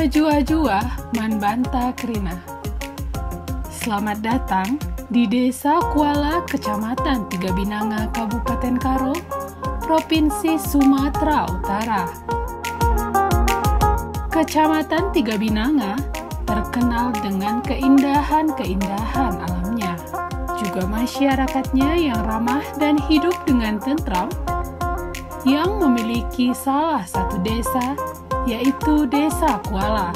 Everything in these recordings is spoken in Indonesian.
Jua-jua Manbanta Krina. Selamat datang di Desa Kuala, Kecamatan Tiga Binanga, Kabupaten Karo, Provinsi Sumatera Utara. Kecamatan Tiga Binanga terkenal dengan keindahan-keindahan alamnya, juga masyarakatnya yang ramah dan hidup dengan tentram, yang memiliki salah satu desa, yaitu Desa Kuala.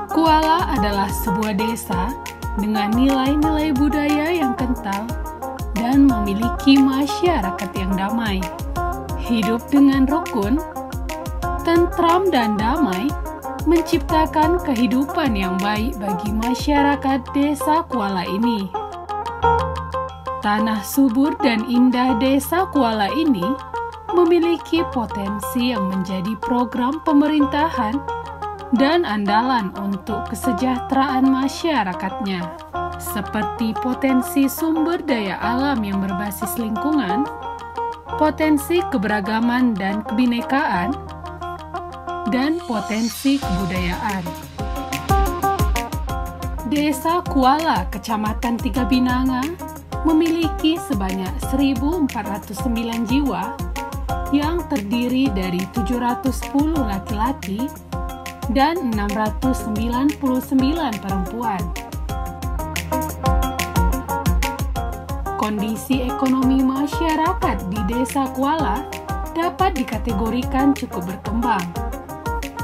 Kuala adalah sebuah desa dengan nilai-nilai budaya yang kental dan memiliki masyarakat yang damai. Hidup dengan rukun, tentram dan damai menciptakan kehidupan yang baik bagi masyarakat Desa Kuala ini. Tanah subur dan indah Desa Kuala ini memiliki potensi yang menjadi program pemerintahan dan andalan untuk kesejahteraan masyarakatnya, seperti potensi sumber daya alam yang berbasis lingkungan, potensi keberagaman dan kebinekaan, dan potensi kebudayaan. Desa Kuala, Kecamatan Tiga Binanga, memiliki sebanyak 1.409 jiwa yang terdiri dari 710 laki-laki dan 699 perempuan. Kondisi ekonomi masyarakat di Desa Kuala dapat dikategorikan cukup berkembang.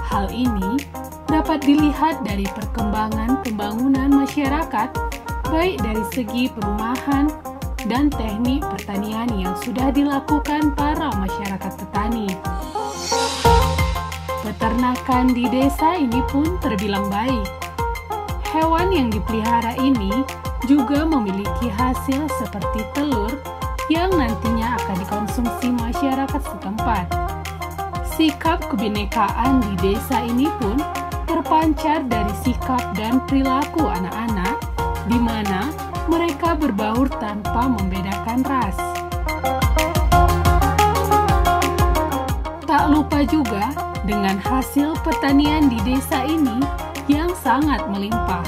Hal ini dapat dilihat dari perkembangan pembangunan masyarakat, baik dari segi perumahan dan teknik pertanian yang sudah dilakukan para masyarakat petani. Peternakan di desa ini pun terbilang baik. Hewan yang dipelihara ini juga memiliki hasil seperti telur yang nantinya akan dikonsumsi masyarakat setempat. Sikap kebinekaan di desa ini pun terpancar dari sikap dan perilaku anak-anak, di mana mereka berbaur tanpa membedakan ras. Tak lupa juga dengan hasil pertanian di desa ini yang sangat melimpah.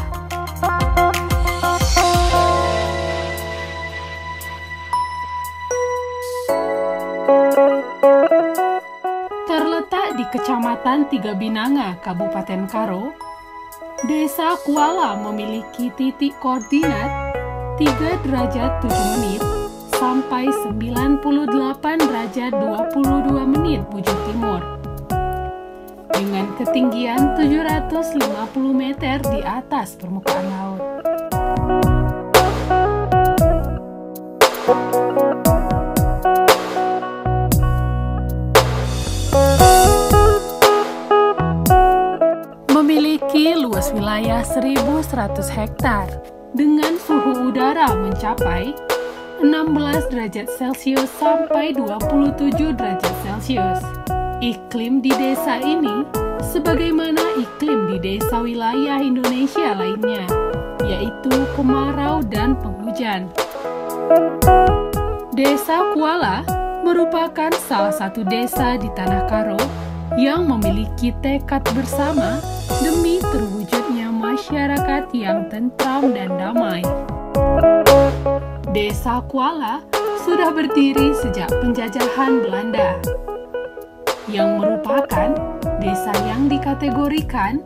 Terletak di Kecamatan Tiga Binanga, Kabupaten Karo, Desa Kuala memiliki titik koordinat 3 derajat 7 menit sampai 98 derajat 22 menit bujur timur, dengan ketinggian 750 meter di atas permukaan laut. Memiliki luas wilayah 1.100 hektar dengan suhu udara mencapai 16 derajat Celcius sampai 27 derajat Celcius. Iklim di desa ini sebagaimana iklim di desa wilayah Indonesia lainnya, yaitu kemarau dan penghujan. Desa Kuala merupakan salah satu desa di Tanah Karo yang memiliki tekad bersama demi terwujudnya masyarakat yang tentram dan damai. Desa Kuala sudah berdiri sejak penjajahan Belanda, yang merupakan desa yang dikategorikan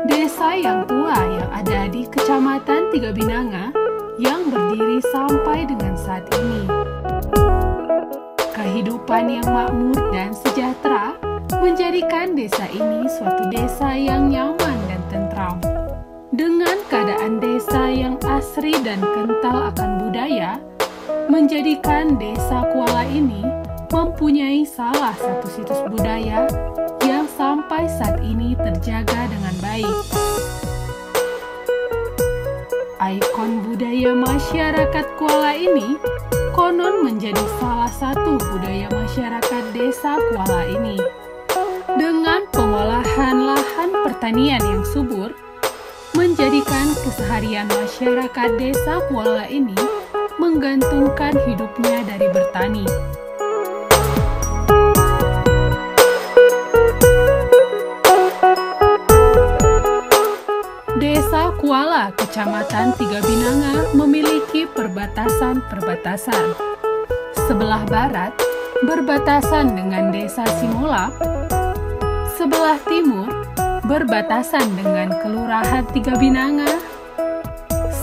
desa yang tua yang ada di Kecamatan Tiga Binanga yang berdiri sampai dengan saat ini. Kehidupan yang makmur dan sejahtera menjadikan desa ini suatu desa yang nyaman dan tentram. Dengan keadaan desa yang asri dan kental akan budaya, menjadikan Desa Kuala ini mempunyai salah satu situs budaya yang sampai saat ini terjaga dengan baik. Ikon budaya masyarakat Kuala ini konon menjadi salah satu budaya masyarakat Desa Kuala ini. Dengan pengolahan lahan pertanian yang subur, menjadikan keseharian masyarakat Desa Kuala ini menggantungkan hidupnya dari bertani. Kuala, Kecamatan Tiga Binanga memiliki perbatasan-perbatasan. Sebelah barat berbatasan dengan Desa Simolap, sebelah timur berbatasan dengan Kelurahan Tiga Binanga,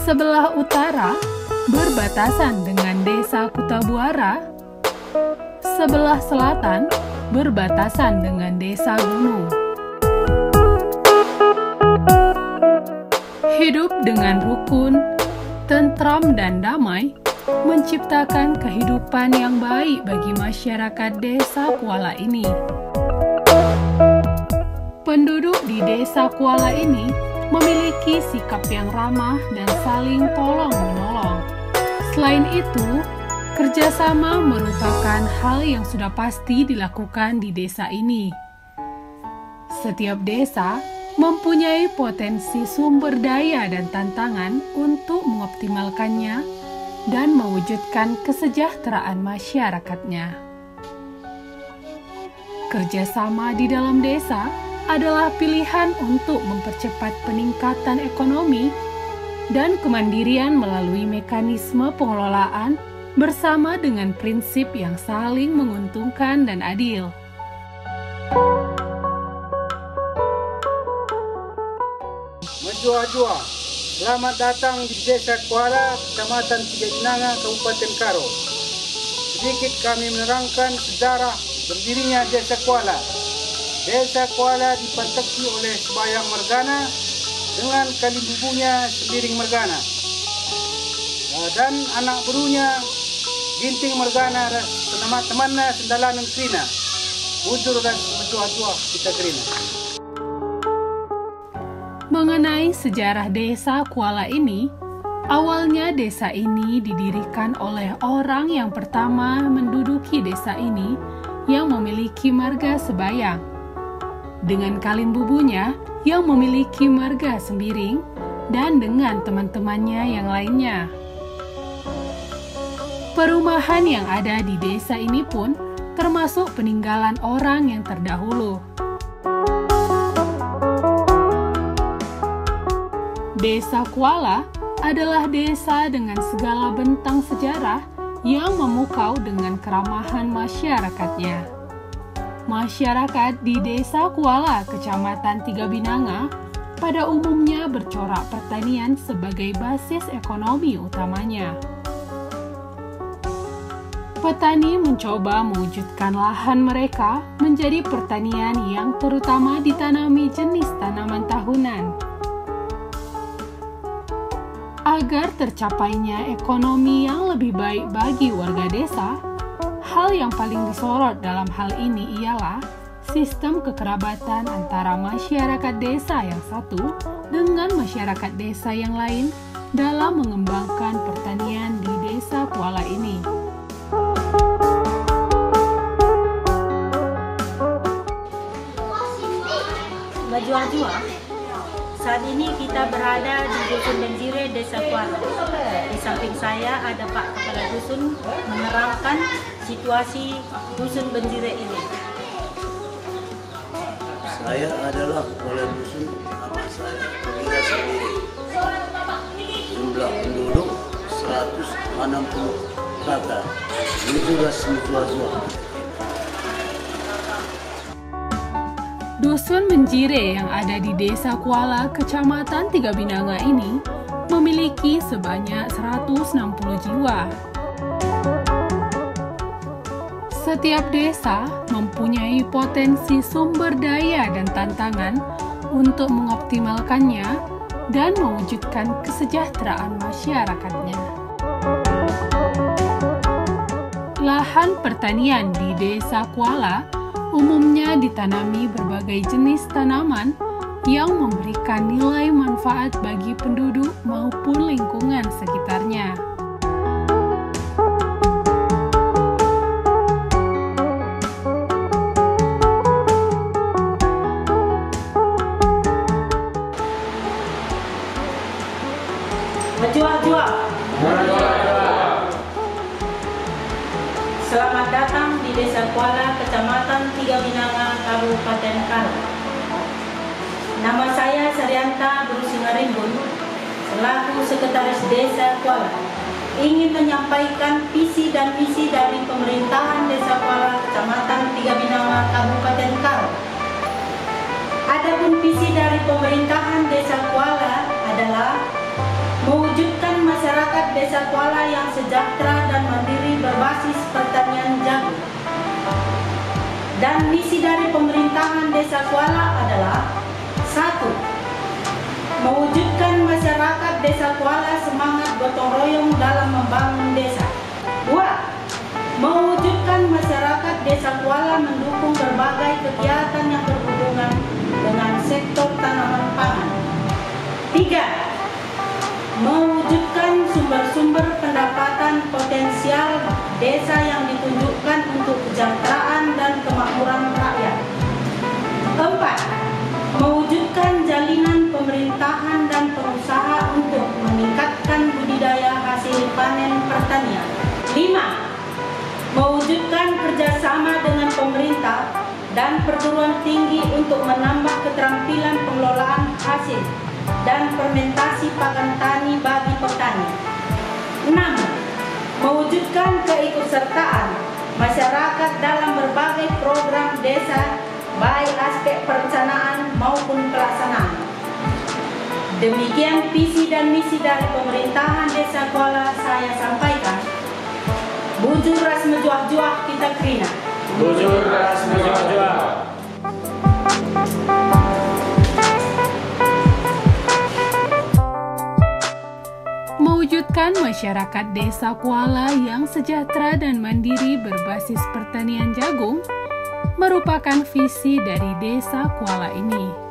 sebelah utara berbatasan dengan Desa Kutabuara, sebelah selatan berbatasan dengan Desa Gunung. Hidup dengan rukun, tentram dan damai menciptakan kehidupan yang baik bagi masyarakat Desa Kuala ini. Penduduk di Desa Kuala ini memiliki sikap yang ramah dan saling tolong-menolong. Selain itu, kerjasama merupakan hal yang sudah pasti dilakukan di desa ini. Setiap desa mempunyai potensi sumber daya dan tantangan untuk mengoptimalkannya dan mewujudkan kesejahteraan masyarakatnya. Kerjasama di dalam desa adalah pilihan untuk mempercepat peningkatan ekonomi dan kemandirian melalui mekanisme pengelolaan bersama dengan prinsip yang saling menguntungkan dan adil. Menjua-jua, selamat datang di Desa Kuala, Kecamatan Tiga Binanga, Kabupaten Karo. Sedikit kami menerangkan sejarah berdirinya Desa Kuala. Desa Kuala dipanteki oleh Sembayang Mergana dengan Kalimbubunya Sembiring Mergana. Dan anak berunya Ginting Mergana dan teman-temannya Sendalanan Krina. Bujur dan menjua-jua kita Krina. Mengenai sejarah Desa Kuala ini, awalnya desa ini didirikan oleh orang yang pertama menduduki desa ini yang memiliki marga Sembayang, dengan Kalimbubunya yang memiliki marga Sembiring, dan dengan teman-temannya yang lainnya. Perumahan yang ada di desa ini pun termasuk peninggalan orang yang terdahulu. Desa Kuala adalah desa dengan segala bentang sejarah yang memukau dengan keramahan masyarakatnya. Masyarakat di Desa Kuala, Kecamatan Tiga Binanga, pada umumnya bercorak pertanian sebagai basis ekonomi utamanya. Petani mencoba mewujudkan lahan mereka menjadi pertanian yang terutama ditanami jenis tanaman tahunan. Agar tercapainya ekonomi yang lebih baik bagi warga desa, hal yang paling disorot dalam hal ini ialah sistem kekerabatan antara masyarakat desa yang satu dengan masyarakat desa yang lain dalam mengembangkan pertanian di Desa Kuala ini. Menjua-jua, saat ini kita berada di Dusun Benjire, Desa Kuala. Di samping saya ada Pak Kepala Dusun menerangkan situasi Dusun Benjire ini. Saya adalah Kepala Dusun, nama saya Kepala Sendiri. Jumlah penduduk 160 kakak. Itulah Menjua-jua. Dusun Benjire yang ada di Desa Kuala, Kecamatan Tiga Binanga ini memiliki sebanyak 160 jiwa. Setiap desa mempunyai potensi sumber daya dan tantangan untuk mengoptimalkannya dan mewujudkan kesejahteraan masyarakatnya. Lahan pertanian di Desa Kuala umumnya ditanami berbagai jenis tanaman yang memberikan nilai manfaat bagi penduduk maupun lingkungan sekitarnya. Menjua-jua. Selamat datang di Desa Kuala, Kecamatan Tiga Binanga, Kabupaten Karo. Nama saya Saryanta Buru Singarimbun, selaku Sekretaris Desa Kuala ingin menyampaikan visi dan misi dari pemerintahan Desa Kuala, Kecamatan Tiga Binawa, Kabupaten Karo. Adapun visi dari pemerintahan Desa Kuala adalah mewujudkan masyarakat Desa Kuala yang sejahtera dan mandiri berbasis pertanian jagung. Dan misi dari pemerintahan Desa Kuala adalah 1. Mewujudkan masyarakat Desa Kuala semangat gotong royong dalam membangun desa. 2. Mewujudkan masyarakat Desa Kuala mendukung berbagai kegiatan yang berhubungan dengan sektor tanaman pangan. 3. Mewujudkan sumber-sumber pendapatan potensial desa yang ditunjukkan untuk kesejahteraan dan kemakmuran rakyat. 4. Mewujudkan jalinan pemerintahan dan pengusaha untuk meningkatkan budidaya hasil panen pertanian. 5. Mewujudkan kerjasama dengan pemerintah dan perguruan tinggi untuk menambah keterampilan pengelolaan hasil dan fermentasi pakan tani bagi petani. 6. Mewujudkan keikutsertaan masyarakat dalam berbagai program desa, baik aspek perencanaan maupun pelaksanaan. Demikian visi dan misi dari pemerintahan Desa Kuala saya sampaikan. Bujur ras mejuah-juah kita krina. Bujur ras mejuah-juah. Mewujudkan masyarakat Desa Kuala yang sejahtera dan mandiri berbasis pertanian jagung merupakan visi dari Desa Kuala ini.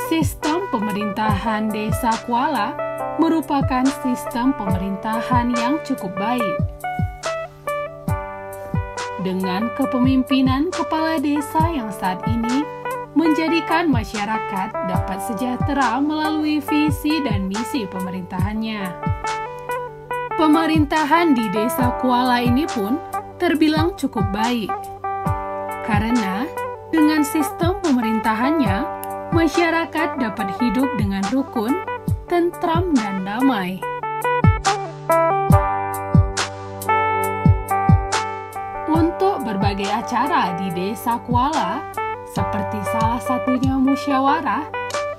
Sistem pemerintahan Desa Kuala merupakan sistem pemerintahan yang cukup baik. Dengan kepemimpinan kepala desa yang saat ini menjadikan masyarakat dapat sejahtera melalui visi dan misi pemerintahannya. Pemerintahan di Desa Kuala ini pun terbilang cukup baik. Karena dengan sistem pemerintahannya, masyarakat dapat hidup dengan rukun, tentram, dan damai. Untuk berbagai acara di Desa Kuala, seperti salah satunya musyawarah,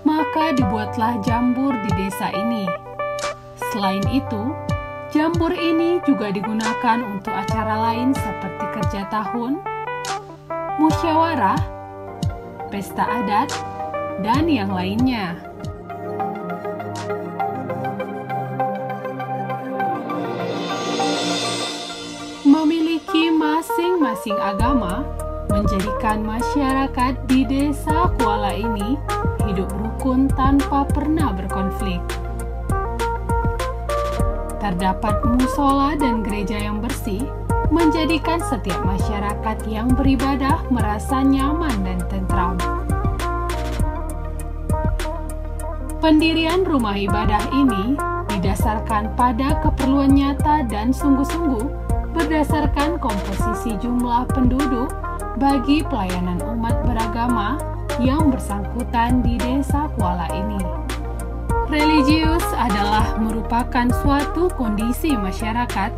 maka dibuatlah jambur di desa ini. Selain itu, jambur ini juga digunakan untuk acara lain seperti kerja tahun, musyawarah, pesta adat, dan yang lainnya. Memiliki masing-masing agama menjadikan masyarakat di Desa Kuala ini hidup rukun tanpa pernah berkonflik. Terdapat musola dan gereja yang bersih, menjadikan setiap masyarakat yang beribadah merasa nyaman dan tentram. Pendirian rumah ibadah ini didasarkan pada keperluan nyata dan sungguh-sungguh berdasarkan komposisi jumlah penduduk bagi pelayanan umat beragama yang bersangkutan di Desa Kuala ini. Religius adalah merupakan suatu kondisi masyarakat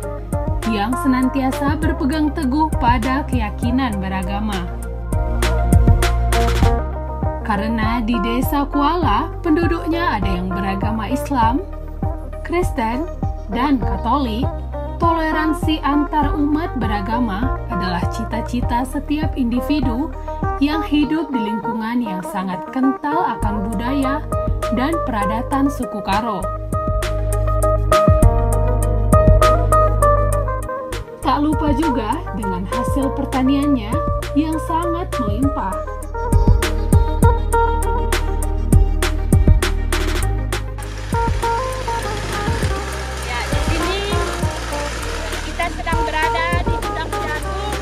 yang senantiasa berpegang teguh pada keyakinan beragama. Karena di Desa Kuala, penduduknya ada yang beragama Islam, Kristen, dan Katolik, toleransi antar umat beragama adalah cita-cita setiap individu yang hidup di lingkungan yang sangat kental akan budaya dan peradatan suku Karo. Tak lupa juga dengan hasil pertaniannya yang sangat melimpah. Ya, di sini kita sedang berada di gudang jagung,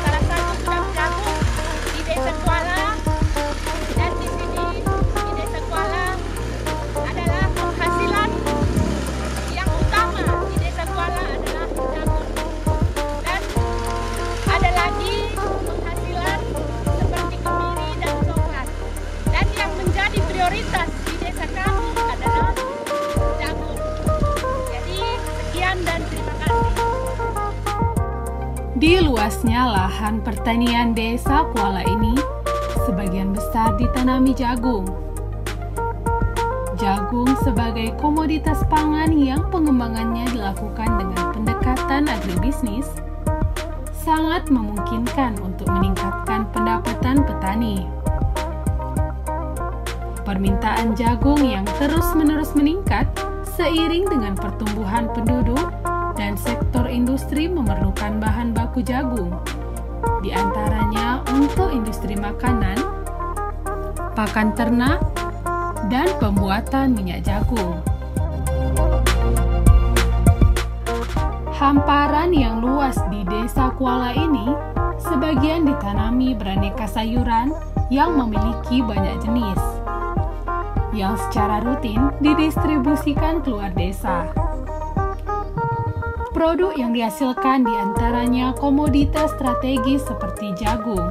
salah satu gudang jagung di Desa Kuala. Dan di sini di Desa Kuala adalah penghasilan yang utama di Desa Kuala adalah jagung. Dan ada lagi penghasilan seperti kemiri. Di luasnya lahan pertanian Desa Kuala ini, sebagian besar ditanami jagung. Jagung sebagai komoditas pangan yang pengembangannya dilakukan dengan pendekatan agribisnis, sangat memungkinkan untuk meningkatkan pendapatan petani. Permintaan jagung yang terus-menerus meningkat seiring dengan pertumbuhan penduduk dan sektor industri memerlukan bahan baku jagung, di antaranya untuk industri makanan, pakan ternak, dan pembuatan minyak jagung. Hamparan yang luas di Desa Kuala ini sebagian ditanami beraneka sayuran yang memiliki banyak jenis, yang secara rutin didistribusikan keluar desa. Produk yang dihasilkan diantaranya komoditas strategis seperti jagung.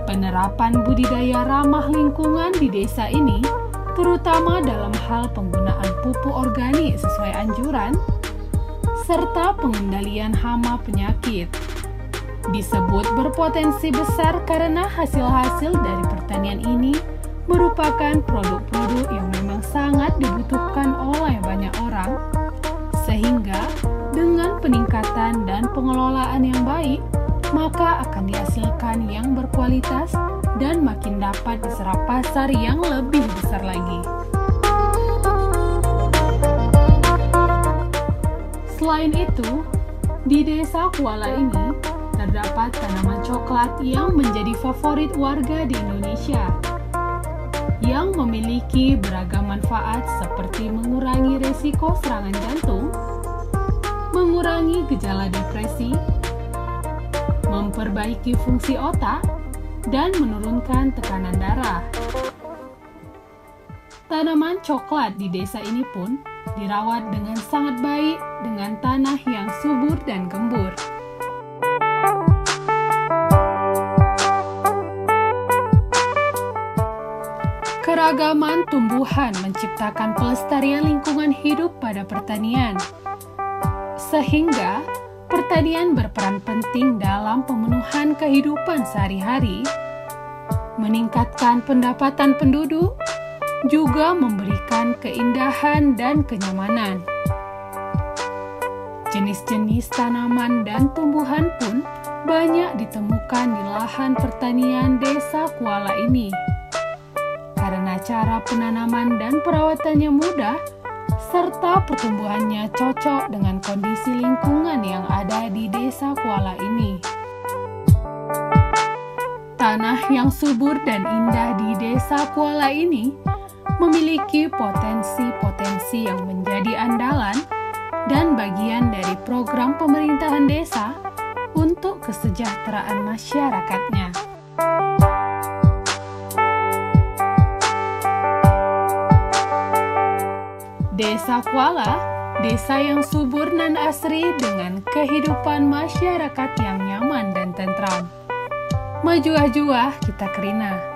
Penerapan budidaya ramah lingkungan di desa ini, terutama dalam hal penggunaan pupuk organik sesuai anjuran, serta pengendalian hama penyakit, disebut berpotensi besar karena hasil-hasil dari pertanian ini merupakan produk-produk yang memang sangat dibutuhkan oleh banyak orang, sehingga dengan peningkatan dan pengelolaan yang baik, maka akan dihasilkan yang berkualitas dan makin dapat diserap pasar yang lebih besar lagi. Selain itu, di Desa Kuala ini terdapat tanaman coklat yang menjadi favorit warga di Indonesia, yang memiliki beragam manfaat seperti mengurangi resiko serangan jantung, mengurangi gejala depresi, memperbaiki fungsi otak, dan menurunkan tekanan darah. Tanaman coklat di desa ini pun dirawat dengan sangat baik dengan tanah yang subur dan gembur. Keragaman tumbuhan menciptakan pelestarian lingkungan hidup pada pertanian, sehingga pertanian berperan penting dalam pemenuhan kehidupan sehari-hari, meningkatkan pendapatan penduduk, juga memberikan keindahan dan kenyamanan. Jenis-jenis tanaman dan tumbuhan pun banyak ditemukan di lahan pertanian Desa Kuala ini. Karena cara penanaman dan perawatannya mudah, serta pertumbuhannya cocok dengan kondisi lingkungan yang ada di Desa Kuala ini. Tanah yang subur dan indah di Desa Kuala ini memiliki potensi-potensi yang menjadi andalan dan bagian dari program pemerintahan desa untuk kesejahteraan masyarakatnya. Desa Kuala, desa yang subur nan asri dengan kehidupan masyarakat yang nyaman dan tentram. Majuah-juah kita kerina.